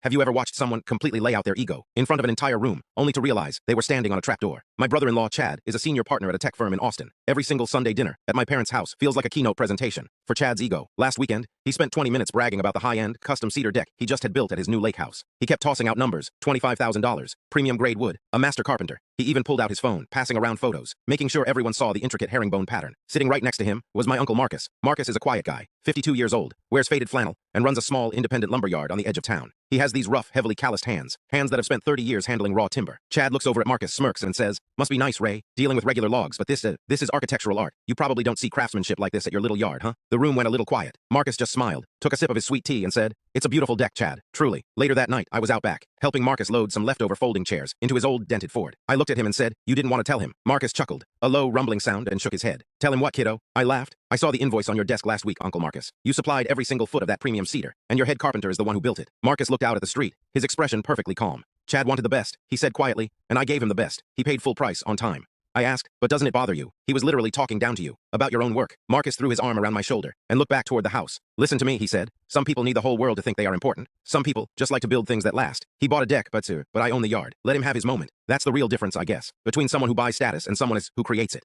Have you ever watched someone completely lay out their ego in front of an entire room, only to realize they were standing on a trapdoor? My brother-in-law, Chad, is a senior partner at a tech firm in Austin. Every single Sunday dinner at my parents' house feels like a keynote presentation for Chad's ego. Last weekend, he spent 20 minutes bragging about the high-end, custom cedar deck he just had built at his new lake house. He kept tossing out numbers, $25,000, premium-grade wood, a master carpenter. He even pulled out his phone, passing around photos, making sure everyone saw the intricate herringbone pattern. Sitting right next to him was my uncle Marcus. Marcus is a quiet guy, 52 years old, wears faded flannel, and runs a small, independent lumber yard on the edge of town. He has these rough, heavily calloused hands that have spent 30 years handling raw timber. Chad looks over at Marcus, smirks, and says, "Must be nice, Ray, dealing with regular logs, but this is architectural art. You probably don't see craftsmanship like this at your little yard, huh?" The room went a little quiet. Marcus just smiled, took a sip of his sweet tea, and said, "It's a beautiful deck, Chad, truly." Later that night, I was out back, helping Marcus load some leftover folding chairs into his old dented Ford. I looked at him and said, "You didn't want to tell him." Marcus chuckled, a low, rumbling sound, and shook his head. "Tell him what, kiddo?" I laughed. "I saw the invoice on your desk last week, Uncle Marcus. You supplied every single foot of that premium cedar, and your head carpenter is the one who built it." Marcus looked out at the street, his expression perfectly calm. "Chad wanted the best," he said quietly, "and I gave him the best. He paid full price, on time." I asked, "But doesn't it bother you? He was literally talking down to you, about your own work." Marcus threw his arm around my shoulder, and looked back toward the house. "Listen to me," he said. "Some people need the whole world to think they are important. Some people just like to build things that last. He bought a deck, but I own the yard. Let him have his moment. That's the real difference, I guess, between someone who buys status and someone who creates it."